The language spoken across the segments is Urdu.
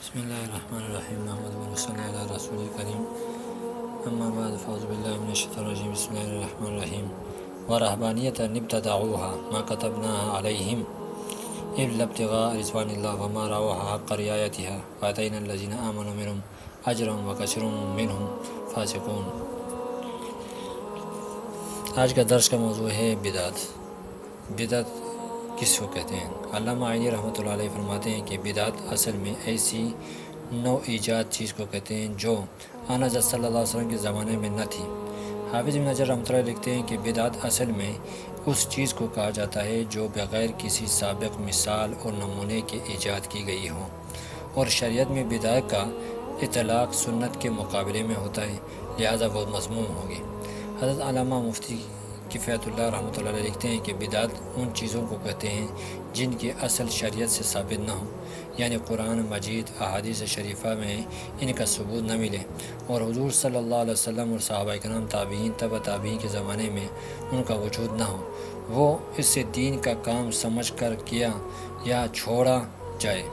بسم اللہ الرحمن الرحیم نحمدہ و نصلی علی رسول کریم اما بعد فاعوذ باللہ من الشیطان الرجیم بسم اللہ الرحمن الرحیم ورہبانیۃ ابتدعوها ما كتبناها علیہم الا ابتغاء رضوان اللہ وما رعوها حق رعایتها وآتینا الذین آمنوا منهم اجرا وکثیر منهم فاسقون۔ آج کا درس کا موضوع ہے بدعت۔ بدعت کس کو کہتے ہیں؟ علامہ عینی رحمۃ اللہ علیہ فرماتے ہیں کہ بدعت اصل میں ایسی نو ایجاد چیز کو کہتے ہیں جو آن حضرت صلی اللہ علیہ وسلم کے زمانے میں نہ تھی۔ حافظ ابن حجر رحمۃ اللہ لکھتے ہیں کہ بدعت اصل میں اس چیز کو کہا جاتا ہے جو بغیر کسی سابق مثال اور نمونے کے ایجاد کی گئی ہو، اور شریعت میں بدعت کا اطلاق سنت کے مقابلے میں ہوتا ہے، لہذا بہت مذموم ہوگی۔ حضرت علامہ مفتی کفایت اللہ رحمۃ اللہ علیہ لکھتے ہیں کہ بدعت ان چیزوں کو کہتے ہیں جن کی اصل شریعت سے ثابت نہ ہو، یعنی قرآن مجید احادیث شریفہ میں ان کا ثبوت نہ ملے، اور حضور صلی اللہ علیہ وسلم اور صحابہ کرام تابعین تبع تابعین کے زمانے میں ان کا وجود نہ ہو، وہ اس سے دین کا کام سمجھ کر کیا یا چھوڑا جائے۔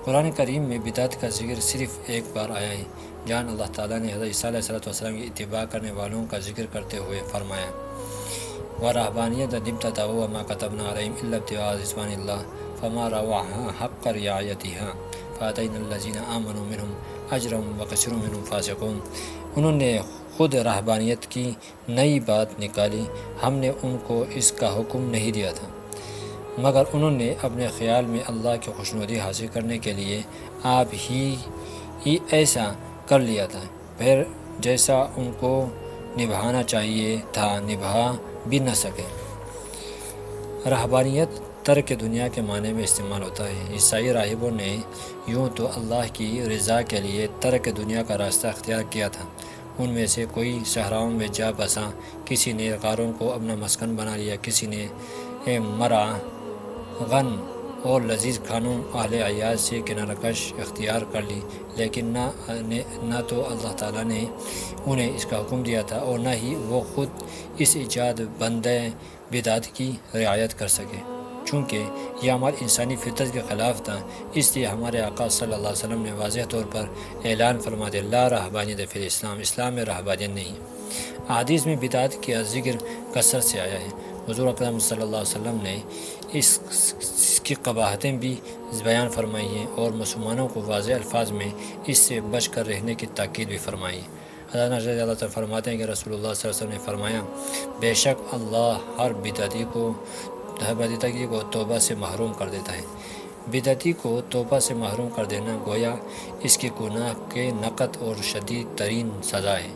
قرآن کریم میں بدعت کا ذکر صرف ایک بار آیا ہے، جہاں اللہ تعالیٰ نے حضرت عیسیٰ علیہ السلام کی اتباع کرنے والوں کا ذکر کرتے ہوئے فرمایا وَرَهْبَانِيَّةً ابْتَدَعُوهَا مَا كَتَبْنَا عَلَيْهِمْ إِلَّا ابْتِغَاءَ رِضْوَانِ اللَّهِ فَمَا رَعَوْهَا حَقَّ رِعَایَتِهَا فَآتَيْنَا الَّذِينَ آمَنُوا مِنْهُمْ أَجْرًا وَكَثِيرٌ مِنْهُمْ فَاسِقُونَ۔ انہوں نے خود رہبانیت کی نئی بات نکالی، ہم نے ان کو اس کا حکم نہیں دیا تھا، مگر انہوں نے اپنے خیال میں اللہ کی خوشنودی حاصل کرنے کے لیے آپ ہی ایسا کر لیا تھا، پھر جیسا ان کو نبھانا چاہیے تھا نبھا بھی نہ سکے۔ رہبانیت ترک دنیا کے معنی میں استعمال ہوتا ہے۔ عیسائی راہبوں نے یوں تو اللہ کی رضا کے لیے ترک دنیا کا راستہ اختیار کیا تھا، ان میں سے کوئی صحراؤں میں جا بسا، کسی نے غاروں کو اپنا مسکن بنا لیا، کسی نے مرعا غن اور لذیذ کھانوں اہل عیاض سے کنارہ کش اختیار کر لی، لیکن نہ تو اللہ تعالیٰ نے انہیں اس کا حکم دیا تھا اور نہ ہی وہ خود اس ایجاد بندہ بدعت کی رعایت کر سکے، چونکہ یہ عمل انسانی فطرت کے خلاف تھا۔ اس لیے ہمارے آقا صلی اللہ علیہ وسلم نے واضح طور پر اعلان فرما دیا لا رہبانیت فی الاسلام، اسلام میں رہبانیت نہیں۔ احادیث میں بدعت کا ذکر کثرت سے آیا ہے۔ حضور اکرم صلی اللہ علیہ وسلم نے اس کی قباحتیں بھی بیان فرمائی ہیں اور مسلمانوں کو واضح الفاظ میں اس سے بچ کر رہنے کی تاکید بھی فرمائی۔ حضرت رضی اللہ تعالیٰ فرماتے ہیں کہ رسول اللہ صلی اللہ علیہ وسلم نے فرمایا بے شک اللہ ہر بدعتی کو توبہ سے محروم کر دیتا ہے۔ بدعتی کو توبہ سے محروم کر دینا گویا اس کے گناہ کے نقد اور شدید ترین سزا ہے۔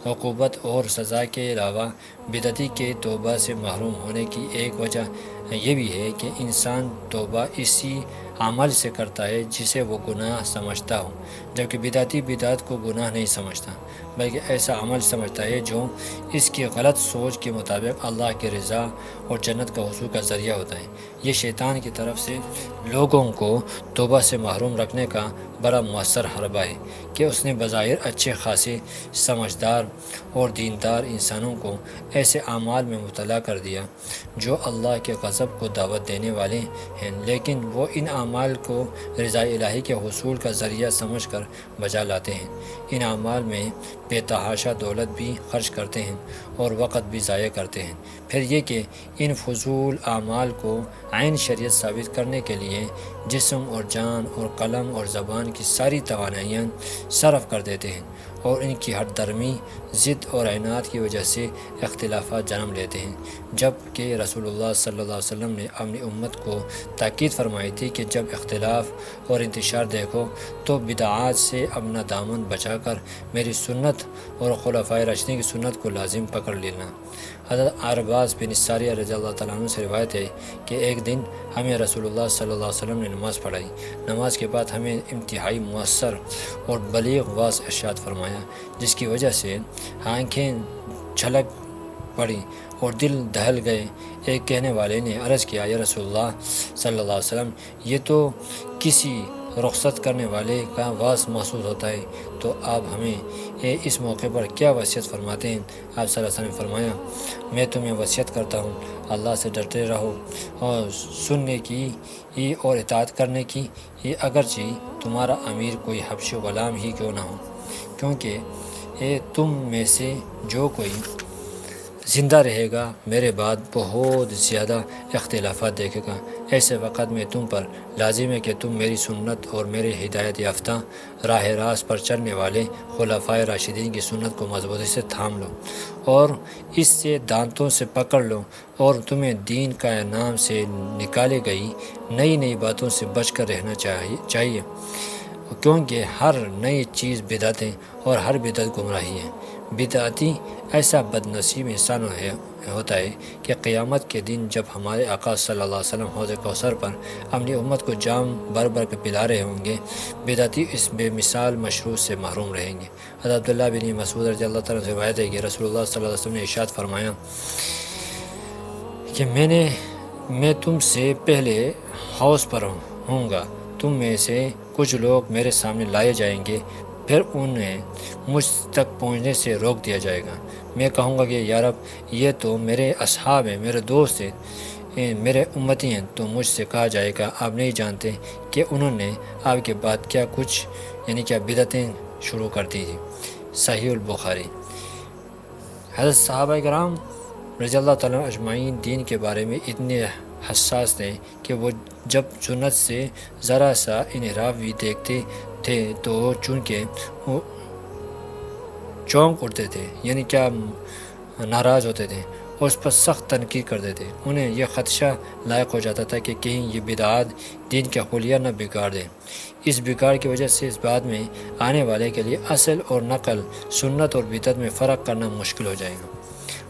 عقوبت اور سزا کے علاوہ بدعتی کے توبہ سے محروم ہونے کی ایک وجہ یہ بھی ہے کہ انسان توبہ اسی عمل سے کرتا ہے جسے وہ گناہ سمجھتا ہو، جبکہ بدعتی بدعت کو گناہ نہیں سمجھتا، بلکہ ایسا عمل سمجھتا ہے جو اس کی غلط سوچ کے مطابق اللہ کی رضا اور جنت کا حصول کا ذریعہ ہوتا ہے۔ یہ شیطان کی طرف سے لوگوں کو توبہ سے محروم رکھنے کا بڑا مؤثر حربہ ہے کہ اس نے بظاہر اچھے خاصے سمجھدار اور دیندار انسانوں کو ایسے اعمال میں مبتلا کر دیا جو اللہ کے غضب کو دعوت دینے والے ہیں، لیکن وہ ان اعمال کو رضا الہی کے حصول کا ذریعہ سمجھ کر بجا لاتے ہیں۔ ان اعمال میں بے تحاشا دولت بھی خرچ کرتے ہیں اور وقت بھی ضائع کرتے ہیں، پھر یہ کہ ان فضول اعمال کو عین شریعت ثابت کرنے کے لیے جسم اور جان اور قلم اور زبان کی ساری توانائیاں صرف کر دیتے ہیں، اور ان کی ہر درمی ضد اور عناد کی وجہ سے اختلافات جنم لیتے ہیں، جب کہ رسول اللہ صلی اللہ علیہ وسلم نے اپنی امت کو تاکید فرمائی تھی کہ جب اختلاف اور انتشار دیکھو تو بدعات سے اپنا دامن بچا کر میری سنت اور خلفائے راشدین کی سنت کو لازم پکڑ لینا۔ حضرت ارباز بن ساریہ رضی اللہ تعالیٰ عنہ سے روایت ہے کہ ایک دن ہمیں رسول اللہ صلی اللہ علیہ وسلم نے نماز پڑھائی، نماز کے بعد ہمیں انتہائی مؤثر اور بلیغ واضح ارشاد فرمایا جس کی وجہ سے آنکھیں چھلک پڑی اور دل دہل گئے۔ ایک کہنے والے نے عرض کیا یا رسول اللہ صلی اللہ علیہ وسلم، یہ تو کسی رخصت کرنے والے کا واس محسوس ہوتا ہے، تو آپ ہمیں اس موقع پر کیا وصیت فرماتے ہیں؟ آپ صلی اللہ علیہ وسلم نے فرمایا میں تمہیں وصیت کرتا ہوں اللہ سے ڈرتے رہو اور سننے کی اور اطاعت کرنے کی، اگرچہ تمہارا امیر کوئی حبشی غلام ہی کیوں نہ ہو، کیونکہ تم میں سے جو کوئی زندہ رہے گا میرے بعد بہت زیادہ اختلافات دیکھے گا۔ ایسے وقت میں تم پر لازم ہے کہ تم میری سنت اور میرے ہدایت یافتہ راہ راست پر چلنے والے خلفائے راشدین کی سنت کو مضبوطی سے تھام لو اور اس سے دانتوں سے پکڑ لو، اور تمہیں دین کا نام سے نکالی گئی نئی باتوں سے بچ کر رہنا چاہیے، کیونکہ ہر نئی چیز بدعت ہے اور ہر بدعت گمراہی ہے۔ بدعتی ایسا بد نصیب انسان ہوتا ہے کہ قیامت کے دن جب ہمارے آقا صلی اللہ علیہ وسلم حوض کوثر پر اپنی امت کو جام بھر کے پلا رہے ہوں گے، بدعتی اس بے مثال مشروب سے محروم رہیں گے۔ حضرت عبداللہ بن مسعود رضی اللہ تعالیٰ سے روایت ہے کہ رسول اللہ صلی اللہ علیہ وسلم نے ارشاد فرمایا کہ میں تم سے پہلے حوض پر ہوں گا، تم میں سے کچھ لوگ میرے سامنے لائے جائیں گے، پھر انہیں مجھ تک پہنچنے سے روک دیا جائے گا۔ میں کہوں گا کہ یا رب، یہ تو میرے اصحاب ہیں، میرے دوست ہیں، میرے امتی ہیں، تو مجھ سے کہا جائے گا آپ نہیں جانتے کہ انہوں نے آپ کے بعد کیا بدعتیں شروع کر دی تھیں۔ صحیح البخاری۔ حضرت صحابہ کرام رضی اللہ تعالیٰ اجمعین دین کے بارے میں اتنے حساس تھے کہ وہ جب سنت سے ذرا سا انحراف بھی دیکھتے تھے تو چونکہ وہ چونک اٹھتے تھے، ناراض ہوتے تھے اور اس پر سخت تنقید کرتے تھے۔ انہیں یہ خدشہ لاحق ہو جاتا تھا کہ کہیں یہ بدعات دین کا خلیہ نہ بگاڑ دے۔ اس بگاڑ کی وجہ سے اس بات میں آنے والے کے لیے اصل اور نقل، سنت اور بدعت میں فرق کرنا مشکل ہو جائے گا۔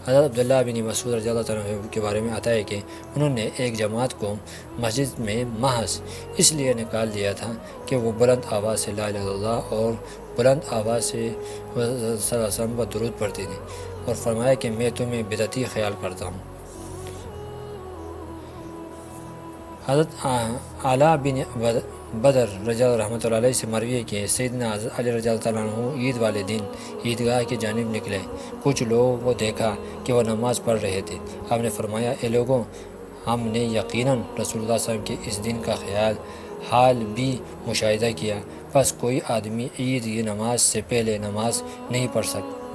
حضرت عبداللہ بن مسعود رضی اللہ تعالیٰ عنہ کے بارے میں آتا ہے کہ انہوں نے ایک جماعت کو مسجد میں محض اس لیے نکال دیا تھا کہ وہ بلند آواز سے لا الہ الا اللہ اور بلند آواز سے صلی اللہ علیہ وسلم پر درود پڑھتی تھی، اور فرمایا کہ میں تمہیں بدعتی خیال کرتا ہوں۔ حضرت اعلیٰ بن بدر رضی اللہ رحمۃ اللہ علیہ سے مروی ہے کہ سیدنا حضرت علی رضی اللہ تعالیٰ عنہ عید والے دن عیدگاہ کی جانب نکلے۔ کچھ لوگوں کو دیکھا کہ وہ نماز پڑھ رہے تھے۔ آپ نے فرمایا، اے لوگوں، ہم نے یقیناً رسول اللہ صلی اللہ علیہ وسلم کے اس دن کا حال بھی مشاہدہ کیا، بس کوئی آدمی عید کی نماز سے پہلے نماز نہیں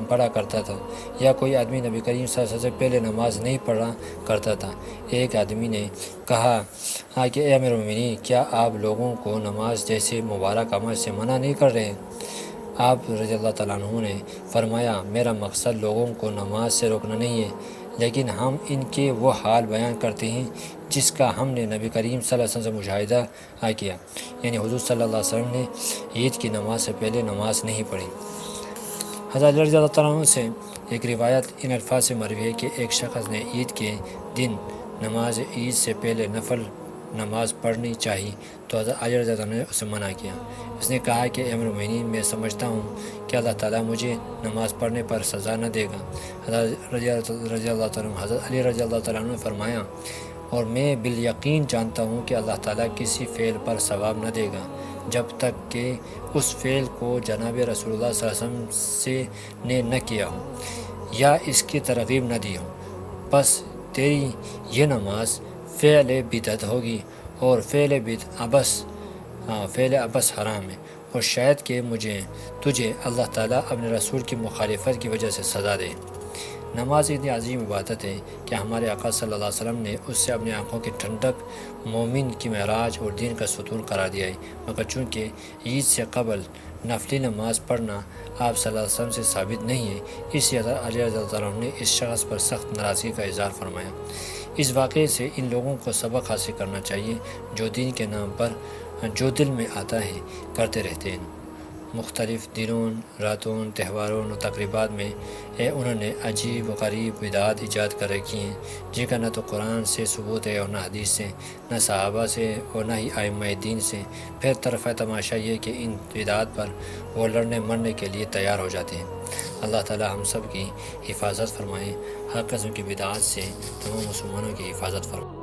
پڑھا کرتا تھا، یا کوئی آدمی نبی کریم صلی اللہ علیہ وسلم سے پہلے نماز نہیں پڑھا کرتا تھا۔ ایک آدمی نے کہا کہ اے امیر المومنین، کیا آپ لوگوں کو نماز جیسے مبارک عمل سے منع نہیں کر رہے؟ آپ رضی اللہ تعالیٰ عنہ نے فرمایا، میرا مقصد لوگوں کو نماز سے روکنا نہیں ہے، لیکن ہم ان کے وہ حال بیان کرتے ہیں جس کا ہم نے نبی کریم صلی اللہ علیہ وسلم سے مشاہدہ کیا، یعنی حضور صلی اللہ علیہ وسلم نے عید کی نماز سے پہلے نماز نہیں پڑھی۔ حضرت علی رضی اللہ تعالیٰ عنہ سے ایک روایت ان الفاظ سے مروی ہے کہ ایک شخص نے عید کے دن نماز عید سے پہلے نفل نماز پڑھنی چاہیے، تو حضرت علی رضی اللہ عنہ نے اسے منع کیا۔ اس نے کہا کہ اے امیر المومنین، میں سمجھتا ہوں کہ اللہ تعالیٰ مجھے نماز پڑھنے پر سزا نہ دے گا۔ حضرت رضی اللہ تعالیٰ عنہ حضرت علی رضی اللہ تعالیٰ عنہ نے فرمایا، اور میں بالیقین جانتا ہوں کہ اللہ تعالیٰ کسی فعل پر ثواب نہ دے گا جب تک کہ اس فعل کو جناب رسول اللہ صلی اللہ علیہ وسلم نے نہ کیا ہو یا اس کی ترغیب نہ دی ہو، بس تیری یہ نماز فعل بدعت ہوگی، اور فعل ابس حرام ہے، اور شاید کہ تجھے اللہ تعالیٰ اپنے رسول کی مخالفت کی وجہ سے سزا دے۔ نماز اتنی عظیم عبادت ہے کہ ہمارے آقا صلی اللہ علیہ وسلم نے اس سے اپنی آنکھوں کی ٹھنڈک، مومن کی معراج اور دین کا ستون قرار دیا ہے، مگر چونکہ عید سے قبل نفلی نماز پڑھنا آپ صلی اللہ علیہ وسلم سے ثابت نہیں ہے، اس لیے حضرت علی رضی اللہ عنہ نے اس شخص پر سخت ناراضگی کا اظہار فرمایا۔ اس واقعے سے ان لوگوں کو سبق حاصل کرنا چاہیے جو دین کے نام پر جو دل میں آتا ہے کرتے رہتے ہیں۔ مختلف دنوں، راتوں، تہواروں اور تقریبات میں انہوں نے عجیب و غریب بدعات ایجاد کر رکھی ہیں جن کا نہ تو قرآن سے ثبوت ہے اور نہ حدیث سے، نہ صحابہ سے اور نہ ہی ائمہ دین سے۔ پھر طرف تماشا یہ کہ ان بدعات پر وہ لڑنے مرنے کے لیے تیار ہو جاتے ہیں۔ اللہ تعالی ہم سب کی حفاظت فرمائے، ہر قسم کی بدعات سے تمام مسلمانوں کی حفاظت فرمائے۔